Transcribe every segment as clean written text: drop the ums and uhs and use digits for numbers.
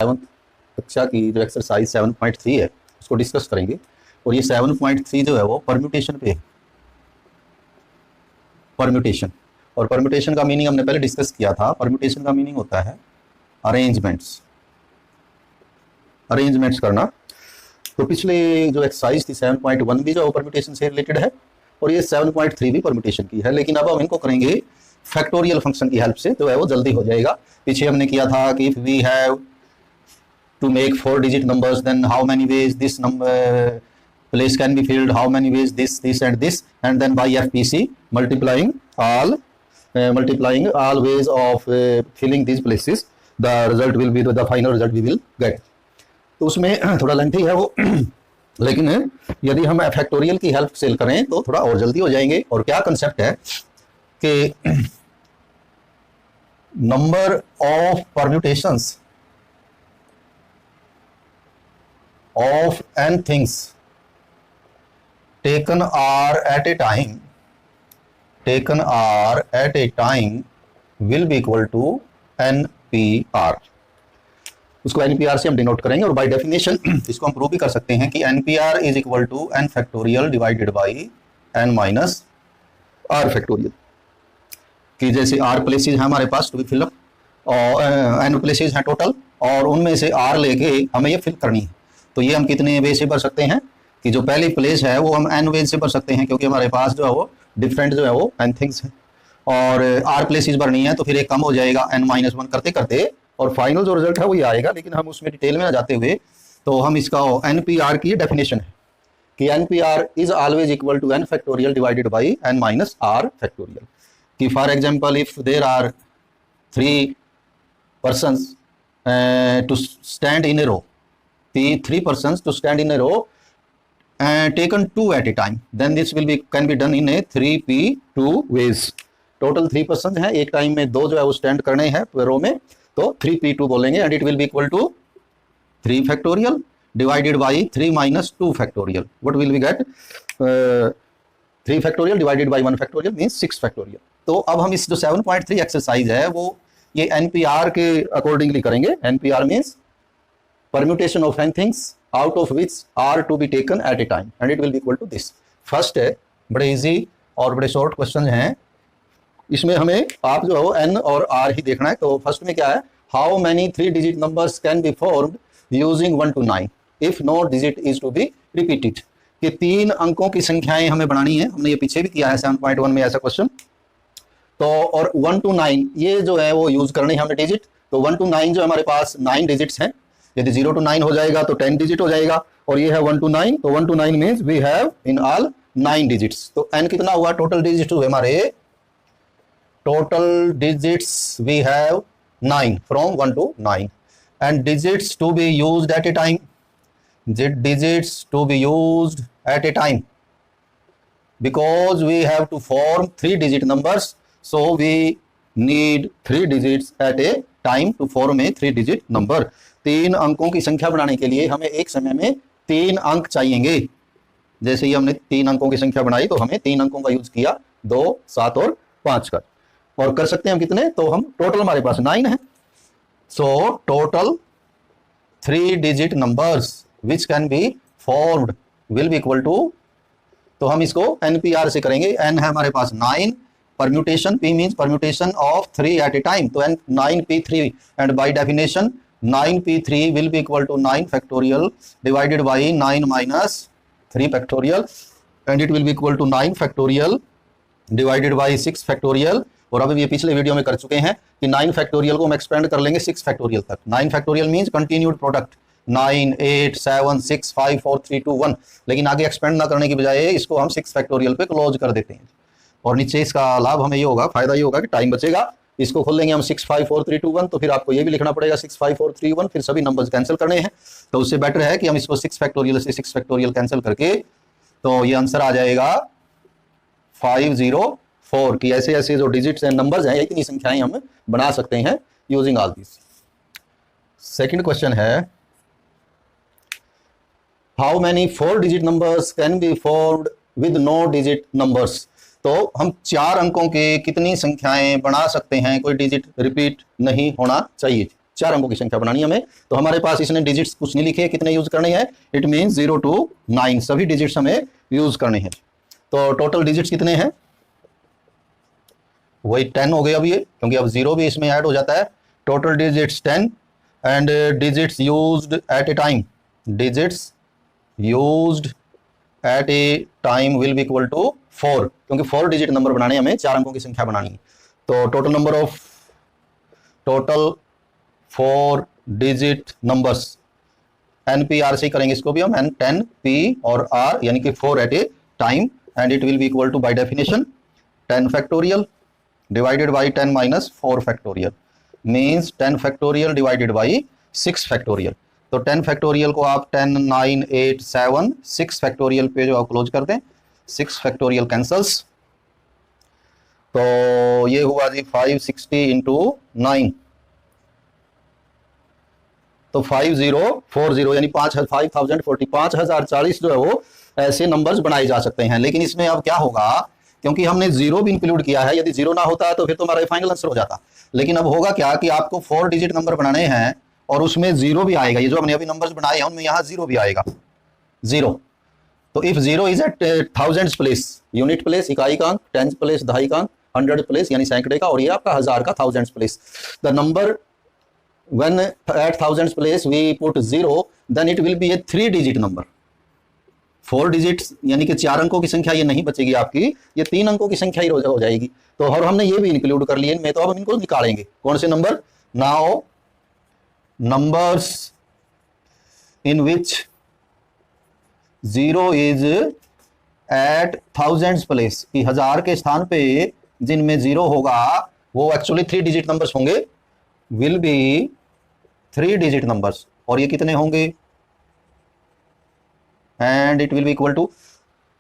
7th कक्षा की जो एक्सरसाइज 7.3 है उसको डिस्कस करेंगे। और ये 7.3 जो है वो परम्यूटेशन पे है। परम्यूटेशन, और परम्यूटेशन का मीनिंग हमने पहले डिस्कस किया था। परम्यूटेशन का मीनिंग होता है अरेंजमेंट्स करना। तो पिछले जो एक्सरसाइज थी 7.1 भी जो है परम्यूटेशन से रिलेटेड है, और ये 7.3 भी परम्यूटेशन की है, लेकिन अब हम इनको करेंगे फैक्टोरियल फंक्शन की हेल्प से, तो है वो जल्दी हो जाएगा। पीछे हमने किया था कि if we have to make 4 digit numbers then how many ways this number place can be filled, how many ways this and this, and then by FPC multiplying all ways of filling these places, the result will be the final result we will get। तो उसमें थोड़ा lengthy है वो लेकिन यदि हम factorial की help से करें तो थोड़ा और जल्दी हो जाएंगे। और क्या कंसेप्ट है कि number of permutations of n things taken are at a time will be equal to NPR। उसको NPR से हम डिनोट करेंगे, और बाय डेफिनेशन इसको हम प्रूव भी कर सकते हैं कि NPR is equal to n factorial divided by n minus r factorial. कि जैसे r प्लेसेस हैं हमारे पास टू बी फिल अप, और n प्लेसेस हैं टोटल, और उनमें से r लेके हमें ये फिल करनी है। तो ये हम कितने वे से भर सकते हैं कि जो पहली प्लेस है वो हम n वेज से भर सकते हैं, क्योंकि हमारे पास जो है वो डिफरेंट जो है वो n थिंग्स है, और r प्लेसेस भरनी है तो फिर एक कम हो जाएगा n-1 करते करते, और फाइनल जो रिजल्ट है वो ये आएगा। लेकिन हम उसमें डिटेल में ना जाते हुए तो हम इसका NPR की डेफिनेशन है कि NPR is always equal to n factorial divided by n minus r factorial. कि for example if there are 3 persons to stand in a row, 3 persons to stand in a row taken 2 at a time, then this will be can be done in a 3p2 ways। Total 3 person है, एक time में 2 जो है वो stand करने हैं रो में, तो 3p2 बोलेंगे, and it will be equal to 3 factorial divided by 3 minus 2 factorial. What will we get? 3 factorial divided by 1 factorial means 6 factorial. तो अब हम इस जो 7.3 एक्सरसाइज है वो ये NPR के अकॉर्डिंगली करेंगे। NPR means permutation of n things out of which are to be taken at a time, and it will be equal to this। First है, बड़े इजी और बड़े शॉर्ट क्वेश्चन हैं, इसमें हमें आप जो है वो n और r ही देखना है। तो फर्स्ट में क्या है, how many 3 digit numbers can be formed using 1 to 9 if no digit is to be repeated. कि 3 अंकों की संख्याएं हमें बनानी है, हमने ये पीछे भी किया है 7.1 में ऐसा क्वेश्चन। तो और 1 to 9 ये जो है वो यूज करनी है हमने डिजिट। तो 1 to 9 जो हमारे पास 9 डिजिट्स हैं, यदि 0 to 9 हो जाएगा तो 10 डिजिट हो जाएगा, और ये है 1 to 9, तो 1 to 9 means we have in all 9 digits. तो n कितना हुआ? टोटल डिजिट्स हुए हमारे, total digits we have 9 from 1 to 9, and digits to be used at a time, digits to be used at a time, because we have to form 3 digit numbers, so we need 3 digits at a time to form a 3 digit number। 3 अंकों की संख्या बनाने के लिए हमें एक समय में 3 अंक चाहिएंगे। जैसे ही हमने 3 अंकों की संख्या बनाई तो हमें 3 अंकों का यूज किया, 2, 7 और 5 का, और कर सकते हैं हम कितने, तो हम टोटल हमारे पास 9 है। So total 3 digit numbers which can be formed will be equal to, तो हम इसको NPR से करेंगे। n है हमारे पास 9, permutation p means permutation of 3 at a time, तो 9p3, and by definition 9p3 will be equal to 9 factorial divided by 9 minus 3 factorial, and it will be equal to 9 factorial divided by 6 factorial। और अभी ये पिछले video में कर चुके हैं कि 9 फैक्टोरियल को हम एक्सपेंड कर लेंगे 6 फैक्टोरियल तक। 9 फैक्टोरियल मींस कंटिन्यूड प्रोडक्ट 9, 8, 7, 6, 5, 4, 3, 2, 1, लेकिन आगे एक्सपेंड ना करने की बजाय इसको हम 6 फैक्टोरियल पे क्लोज कर देते हैं। और नीचे इसका लाभ हमें ये होगा, फायदा ये होगा कि टाइम बचेगा। इसको खोल लेंगे हम 6, 5, 4, 3, 2, 1, तो फिर आपको ये भी लिखना पड़ेगा 6, 5, 4, 3, 1, फिर सभी नंबर्स कैंसिल करने हैं। तो उससे बेटर है कि हम इसको 6 फैक्टोरियल से 6 फैक्टोरियल कैंसिल करके, तो ये आंसर आ जाएगा 504। कि ऐसे ऐसे जो डिजिट्स हैं, नंबर्स हैं, इतनी संख्याएं हम बना सकते हैं using all this. Second question है, how many 4 digit numbers can be formed with no digit numbers. तो हम 4 अंकों के कितनी संख्याएं बना सकते हैं, कोई डिजिट रिपीट नहीं होना चाहिए। 4 अंकों की संख्या बनानी हमें। तो हमारे पास इसने डिजिट्स कुछ नहीं लिखे, कितने यूज करने हैं, इट मीन 0 to 9 सभी डिजिट्स हमें यूज करने हैं। तो टोटल डिजिट्स कितने हैं, वही 10 हो गए अब ये, क्योंकि अब 0 भी इसमें ऐड हो जाता है। Total digits 10 and digits used at a time, digits used at a time will be equal to 4, क्योंकि 4 डिजिट नंबर बनाने हमें, 4 अंकों की संख्या बनानी है। तो total number of total 4 digit numbers, NPR से करेंगे इसको भी हम, N 10 P और R यानी कि 4 at a time, and it will be equal to by definition 10 factorial divided by 10 minus 4 factorial means 10 factorial divided by 6 factorial. तो 10 factorial को आप 10 9 8 7 6 फैक्टोरियल पे जो आप क्लोज कर दें, 6 फैक्टोरियल कैंसल्स, तो ये हुआ जी 560 इंटू 9, तो 5040 यानी 5040 जो है वो ऐसे नंबर्स बनाए जा सकते हैं। लेकिन इसमें अब क्या होगा, क्योंकि हमने 0 भी इंक्लूड किया है, यदि 0 ना होता तो फिर तो हमारा फाइनल आंसर हो जाता। लेकिन अब होगा क्या कि आपको 4 डिजिट नंबर बनाने हैं और उसमें 0 भी आएगा, ये जो हमने अभी नंबर्स बनाए हैं उनमें यहाँ 0 भी आएगा, 0। तो if 0 is at thousands place, unit place इकाई का अंक, टेंस प्लेस दहाई का अंक, 100 प्लेस यानी सैकड़े का, और ये आपका 1000 का thousands place. The number when at thousands place we put 0 then it will be a 3 digit number। 4 digits यानी कि 4 अंकों की संख्या ये नहीं बचेगी आपकी, ये 3 अंकों की संख्या ही हो जाएगी। तो और हमने ये भी इंक्लूड कर लिए इनमें, तो अब हम इनको निकालेंगे कौन से number, now numbers in which 0 is at thousands place, कि 1000 के स्थान पे जिनमें 0 होगा वो एक्चुअली 3 डिजिट नंबर्स होंगे, विल बी 3 डिजिट नंबर्स, और ये कितने होंगे, and it will be equal to,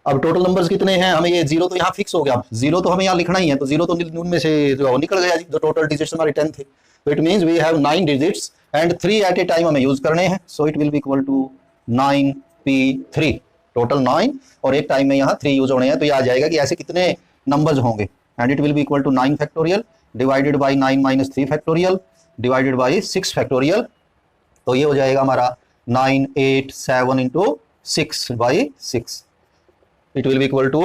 अब टोटल नंबर्स कितने हैं, हमें ये 0 तो यहाँ फिक्स हो गया, 0 तो हमें यहाँ लिखना ही है, तो 0 तो उनमें से जो निकल गया, जो टोटल डिजिट्स हमारे 10 थे। तो it means we have 9 digits and 3 at a time हमें यूज करने हैं, so it will be equal to 9P3, total 9 और एक टाइम में यहाँ 3 यूज होने हैं। तो ये आ जाएगा कि ऐसे कितने नंबर्स होंगे, and it will be equal to 9 factorial divided by 9 minus 3 factorial divided by 6 factorial. तो ये हो जाएगा हमारा 987 into 6 by 6, it will be equal to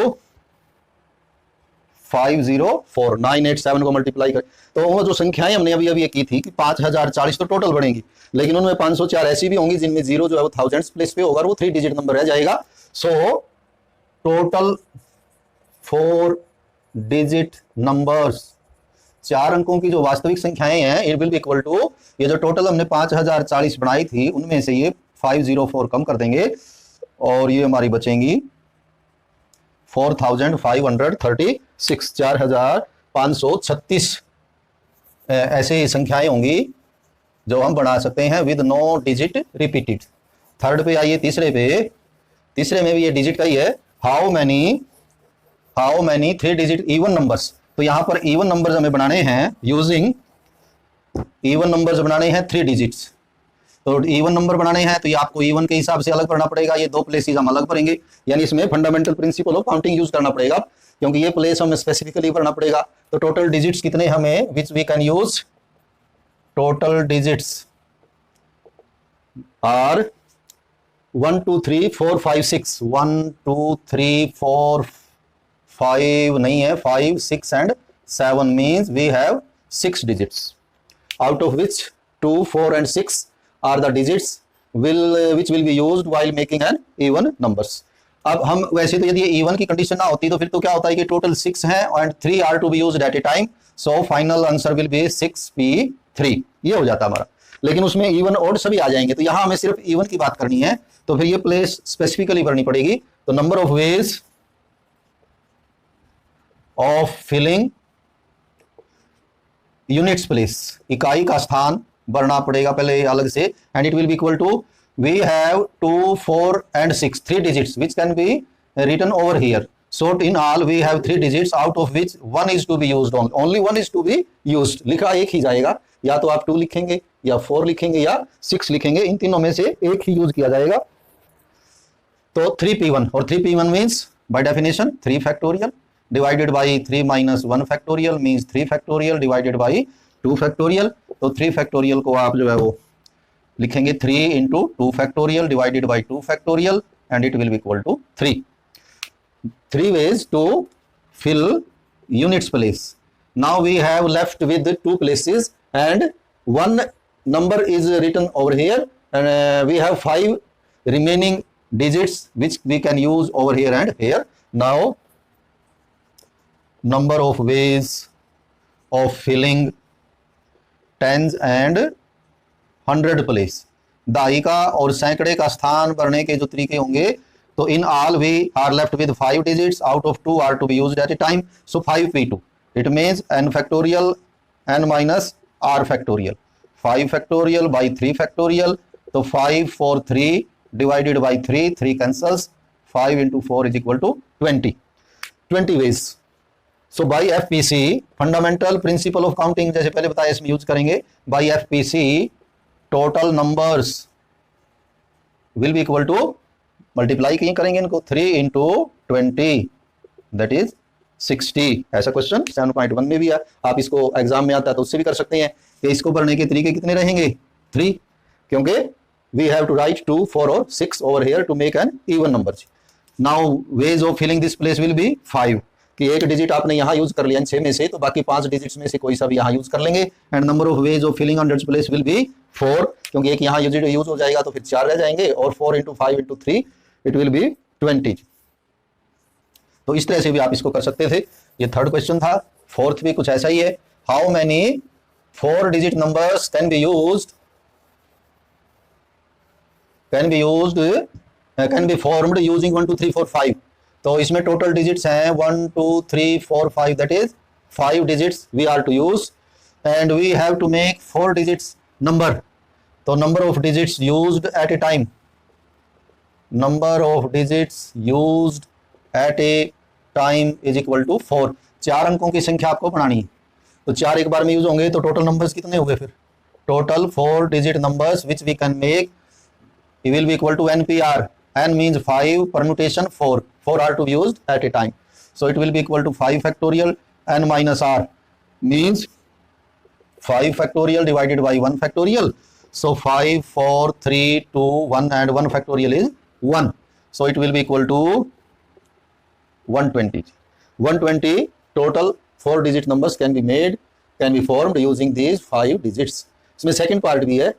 504। 987 को मल्टीप्लाई कर, तो वो जो संख्याएं हमने अभी अभी की थी कि 5040 तो टोटल बढ़ेंगी, लेकिन उनमें 504 ऐसी भी होंगी जिनमें 0 जो है वो थाउजेंड्स प्लेस पे होगा और वो 3 डिजिट नंबर रह जाएगा। सो टोटल 4 डिजिट नंबर्स, 4 अंकों की जो वास्तविक संख्याएं हैं, it will be equal to, ये जो टोटल हमने 5040 बनाई थी उनमें से ये 504 कम कर देंगे और ये हमारी बचेंगी 4536, 4536 ऐसे संख्याएं होंगी जो हम बना सकते हैं with no digit repeated. Third पे आइए, तीसरे में भी ये डिजिट का ही है, how many 3 digit even numbers. तो यहां पर इवन नंबर्स हमें बनाने हैं, यूजिंग इवन नंबर्स बनाने हैं 3 डिजिट्स। तो इवन नंबर बनाने हैं तो ये आपको इवन के हिसाब से अलग भरना पड़ेगा, ये 2 प्लेसेस हम अलग भरेंगे, यानी इसमें fundamental principle of counting use करना पड़ेगा, क्योंकि ये प्लेस हमें स्पेसिफिकली भरना पड़ेगा। तो टोटल डिजिट्स कितने हमें which we can use, total digits are 1 2 3 4 5 6, 1 2 3 4 5 नहीं है, 5 6 and 7 means we have 6 digits, out of which 2 4 and 6 are the digits which will be used while making an even numbers। अब हम वैसे तो यदि ये even की कंडीशन ना होती तो फिर तो क्या होता है कि टोटल 6 है and 3 are to be used at a time, so final answer will be 6P3, ये हो जाता हमारा। लेकिन उसमें even odd सभी आ जाएंगे, तो यहाँ हमें सिर्फ even की बात करनी है, तो फिर ये प्लेस स्पेसिफिकली भरनी पड़ेगी। तो number of ways of filling units place, इकाई का स्थान भरना पड़ेगा पहले अलग से, and it will be equal to, we have 2 4 and 6 3 digits which can be written over here, so in all we have 3 digits out of which 1 is to be used, only 1 is to be used, लिखा एक ही जाएगा, या तो आप 2 लिखेंगे या 4 लिखेंगे या 6 लिखेंगे, इन तीनों में से एक ही यूज किया जाएगा। तो 3P1 और 3P1 means by definition 3 factorial divided by 3 minus 1 factorial means 3 factorial divided by 2 factorial, तो 3 फैक्टोरियल को आप जो है वो लिखेंगे 3 into 2 factorial divided by 2 factorial and it will be equal to 3. 3 ways to fill units place. Now we have left with 2 places and one number is written over here, and we have 5 remaining digits which we can use over here and here. Now number of ways of filling tens and 100 place. दहाई का और सैकड़े का स्थान भरने के जो तरीके होंगे, तो in all we are left with 5 digits, out of 2 are to be used at a time, so 5p2. It means n factorial n minus r factorial. 5 factorial by 3 factorial, तो 5 for 3 divided by 3, 3 cancels, 5 into 4 is equal to 20. 20 ways. So by FPC, fundamental principle of counting, जैसे पहले बताया इसमें use करेंगे. By FPC, total numbers will be equal to, multiply कहीं करेंगे इनको, 3 into 20, that is 60. ऐसा क्वेश्चन 7.1 में भी है. आप इसको एग्जाम में आता है तो उससे भी कर सकते हैं कि इसको भरने के तरीके कितने रहेंगे, 3, क्योंकि we have to write 2, 4 और 6 over here to make an even number. Now ways of filling this place will be 5, कि एक डिजिट आपने यहाँ यूज कर लिया 6 में से, तो बाकी 5 डिजिट्स में से कोई सा भी यहाँ यूज कर लेंगे. And number of ways of filling hundreds place will be 4, क्योंकि एक यहाँ यूज हो जाएगा तो फिर 4 रह जाएंगे, और 4 into 5 into 3 it will B 20. तो इस तरह से भी आप इसको कर सकते थे. ये थर्ड क्वेश्चन था. फोर्थ भी कुछ ऐसा ही है. How many 4 digit numbers can be used, can be formed using 1 2 3 4 5. तो इसमें टोटल डिजिट्स हैं 1 2 3 4 5, that is 5 digits we are to use, and we have to make 4 digits number. तो number of digits used at a time, number of digits used at a time is equal to 4. 4 अंकों की संख्या आपको बनानी है, तो 4 एक बार में यूज होंगे, तो टोटल नंबर्स कितने हो गए फिर, total 4 digit numbers which we can make will be equal to NPR. n means 5, permutation 4 are to be used at a time, so it will be equal to 5 factorial n minus r means 5 factorial divided by 1 factorial. So 5 4 3 2 1 and 1 factorial is 1, so it will be equal to 120. Total 4 digit numbers can be made, can be formed using these 5 digits. इसमें second part भी है.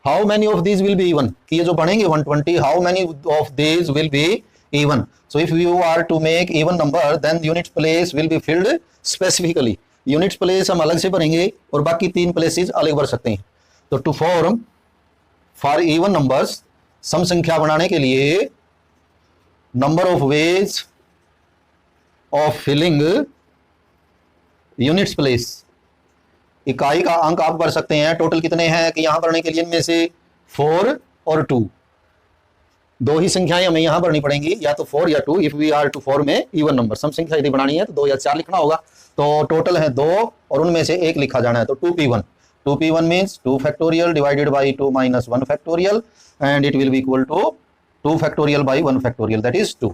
How many of these will be even, कि ये जो पढ़ेंगे 120, how many of these will be even. So if you are to make even number then unit place will be filled specifically. Unit place हम अलग से भरेंगे और बाकी 3 प्लेसेस अलग भर सकते हैं. तो to form for even numbers, सम संख्या बनाने के लिए number of ways of filling units place, इकाई का अंक आप भर सकते हैं. टोटल कितने हैं कि यहां भरने के लिए, इनमें से 4 और 2, 2 ही संख्याएं हमें यहां भरनी पड़ेंगी, या तो 4 या 2. If we are to form a even number, सम संख्या यदि बनानी है तो 2 या 4 लिखना होगा. तो टोटल है 2 और उनमें से 1 लिखा जाना है. तो 2p1 means 2 factorial divided by 2 minus 1 factorial, and it will be equal to 2 factorial by 1 factorial, that is 2.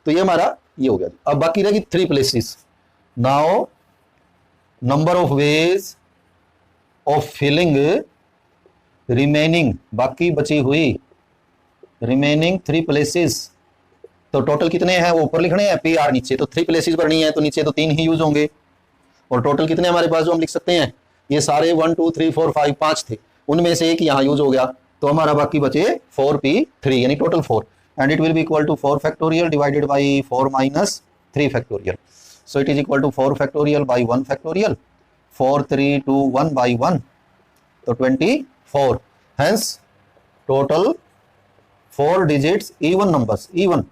तो ये हमारा ये हो गया. अब बाकी रहेगी 3 places. Now number of ways of filling remaining, बाकी बची हुई रिमेनिंग 3 प्लेसेस. तो टोटल कितने हैं वो ऊपर लिखने हैं, PR नीचे. तो 3 प्लेसेस भरनी है, तो नीचे तो 3 ही यूज होंगे. और टोटल कितने हमारे पास जो हम लिख सकते हैं, ये सारे 1 2 3 4 5 5 थे, उनमें से एक यहाँ यूज हो गया, तो हमारा बाकी बचे 4p3, यानी total 4. And it will be equal to 4 factorial divided by 4 minus 3 factorial. So it is equal to 4 factorial by 1 factorial, 4 3 2 1 by 1, तो 24. Hence total 4 digits even numbers, even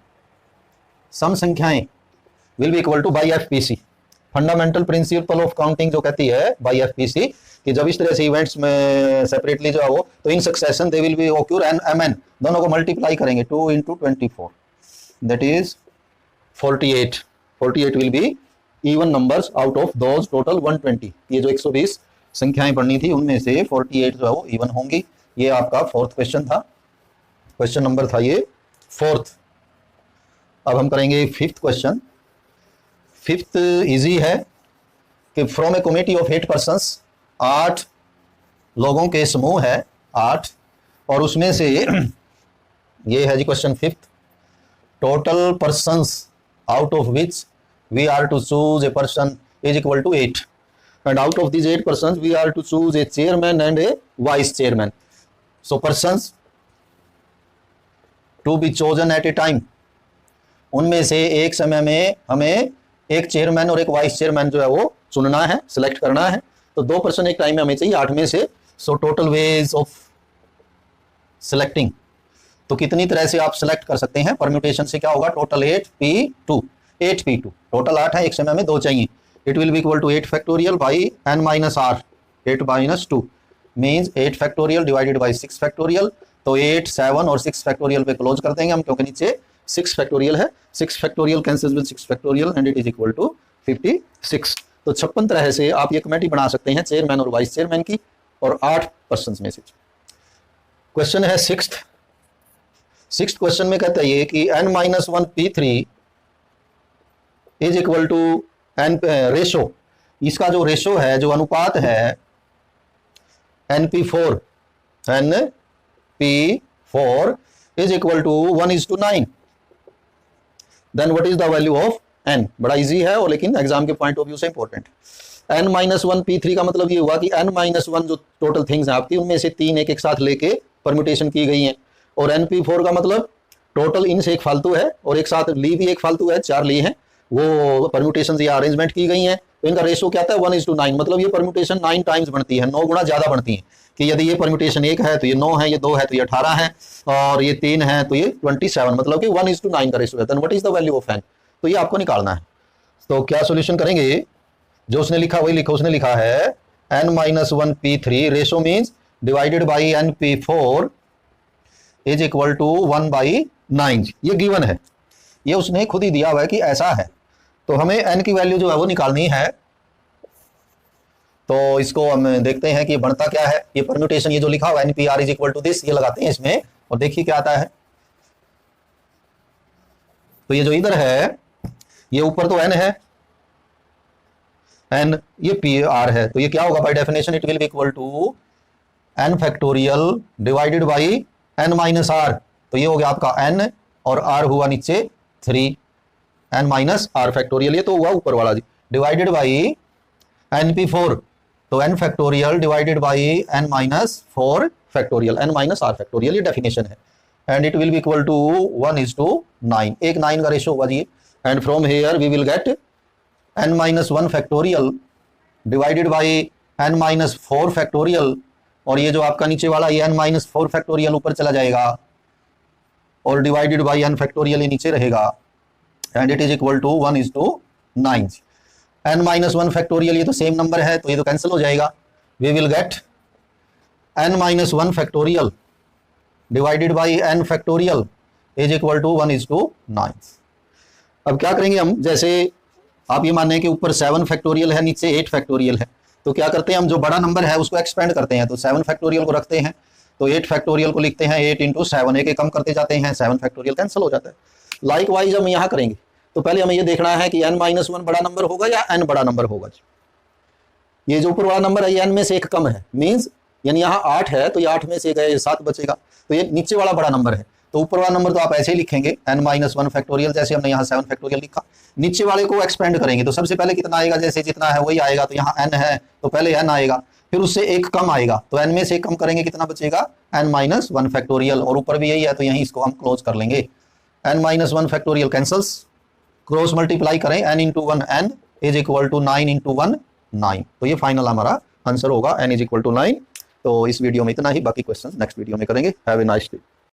सम संख्याएं will be equal to by FPC. Fundamental principle of counting जो कहती है by FPC कि जब इस तरह से इवेंट्स में सेपरेटली जो हो तो इन succession they will be occur and MN, दोनों को मल्टीप्लाई करेंगे. 2 into 24, that is 48. 48 will be even numbers out of those total 120. ये जो 120 संख्याएं पढ़नी थी उनमें से 48 जो है वो इवन होंगी. ये आपका 4th क्वेश्चन था. क्वेश्चन नंबर था ये 4th. अब हम करेंगे 5th क्वेश्चन. 5th इजी है कि from A committee of 8 persons 8 लोगों के समूह है 8, और उसमें से ये है जी question 5th, total persons out of which we are to choose a person is equal to 8, and out of these 8 persons we are to choose a chairman and a vice chairman. So persons to be chosen at a time, उनमें से एक समय में हमें एक chairman और एक vice chairman जो है वो चुनना है, सिलेक्ट करना है। तो 2 पर्सन एक टाइम में हमें चाहिए 8 में से। So total ways of selecting, तो कितनी तरह से आप सिलेक्ट कर सकते हैं, परम्यूटेशन से क्या होगा, टोटल 8p2, 8p2 टोटल 8 है, एक समय में 2 चाहिए। It will be equal to 8 factorial by n minus r, 8 minus 2 means 8 factorial divided by 6 factorial। तो 8, 7 और 6 factorial पे क्लोज कर देंगे हम, क्योंकि नीचे 6 factorial है। 6 factorial cancels with 6 factorial and it is equal to 56। तो 56 तरह से आप ये कमेटी बना सकते हैं चेयरमैन और वाइस चेयरमैन की, और 8 पर्सन में से। क्वेश्चन है 6th क्वेश्चन में कहता है ये कि n-1p3 is equal to n ratio, इसका जो रेशो है, जो अनुपात है np4 is equal to 1:9, then what is the value of n। बड़ा इजी है और लेकिन एग्जाम के पॉइंट ऑफ व्यू से इंपॉर्टेंट। n-1p3 का मतलब ये हुआ कि n-1 जो टोटल थिंग्स हैं आपकी, उनमें से 3 एक साथ लेके परम्यूटेशन की गई हैं, और np4 का मतलब टोटल इन से एक फालतू है और एक साथ ली भी एक फालतू है, 4 ली हैं, वो परम्यूटेशन या अरेंजमेंट की गई हैं। तो इनका रेशो क्या आता है 1:9, मतलब ये परम्यूटेशन 9 टाइम्स बनती है, 9 गुना ज्यादा बनती है। कि यदि ये परम्यूटेशन 1 है तो ये 9 है, ये 2 है तो ये 18 है, और ये 3 है तो ये 27, मतलब कि 1:9 का रेशो है। What is the value of n, तो ये आपको निकालना है। तो क्या सोल्यूशन करेंगे, जो उसने लिखा वही लिखो। उसने लिखा है n-1p3 ratio means divided by np4 is equal to 1/9। ये गिवन है, ये उसने खुद ही दिया हुआ है कि ऐसा है। तो हमें n की वैल्यू जो है वो निकालनी है। तो इसको हम देखते हैं कि बनता क्या है। ये परम्यूटेशन, ये जो लिखा हुआ npr is equal to this, ये लगाते हैं इसमें और देखिए क्या आता है। तो ये जो इधर है, ये ऊपर तो n है, n, ये pr है, तो ये क्या होगा, by definition it will be equal to n factorial divided by n minus r। तो ये हो गया आपका n और r हुआ नीचे 3, n माइनस r फैक्टोरियल, ये तो हुआ ऊपर वाला जी, डिवाइडेड बाई np4, तो n factorial divided by n minus 4 factorial, n minus r factorial, ये डेफिनेशन है। And it will be equal to 1:9, एक 9 का रेशो हुआ जी। And from here we will get n-1 factorial divided by n minus 4 factorial, और ये जो आपका नीचे वाला ये n-4 फैक्टोरियल ऊपर चला जाएगा और डिवाइडेड बाई n फैक्टोरियल ये नीचे रहेगा, and it is equal to 1:9। n-1 factorial ये तो सेम नंबर है, तो ये तो कैंसिल हो जाएगा। We will get n-1 factorial divided by n factorial is equal to 1:9। अब क्या करेंगे हम, जैसे आप ये माने कि ऊपर 7 फैक्टोरियल है, नीचे 8 फैक्टोरियल है, तो क्या करते हैं हम, जो बड़ा नंबर है उसको एक्सपेंड करते हैं। तो 7 फैक्टोरियल को रखते हैं, तो 8 फैक्टोरियल को लिखते हैं 8 × 7, एक कम करते जाते हैं, 7 फैक्टोरियल कैंसिल हो जाता है। लाइक वाइज हम यहाँ करेंगे, तो पहले हमें ये देखना है कि n-1 बड़ा नंबर होगा या n बड़ा नंबर होगा। ये जो ऊपर वाला नंबर है ये n में से एक कम है, मीन्स यानी यहाँ 8 है तो ये 8 में से गए 7 बचेगा, तो ये नीचे वाला बड़ा नंबर है। तो ऊपर वाला नंबर तो आप ऐसे ही लिखेंगे n-1 फैक्टोरियल, जैसे हमने यहाँ 7 फैक्टोरियल लिखा। नीचे वाले को एक्सपेंड करेंगे, तो सबसे पहले कितना आएगा, जैसे जितना है वही आएगा, तो यहाँ n है तो पहले n आएगा, फिर उससे एक कम आएगा, तो n में से एक कम करेंगे, कितना बचेगा n-1 फैक्टोरियल, और ऊपर भी यही है तो यहीं इसको हम क्लोज कर लेंगे। n-1 factorial cancels, cross multiply करें, n × 1 n is equal to 9 × 1 9, तो ये फाइनल हमारा आंसर होगा n इज इक्वल टू 9। तो इस वीडियो में इतना ही, बाकी क्वेश्चन नेक्स्ट वीडियो में करेंगे। Have a nice day.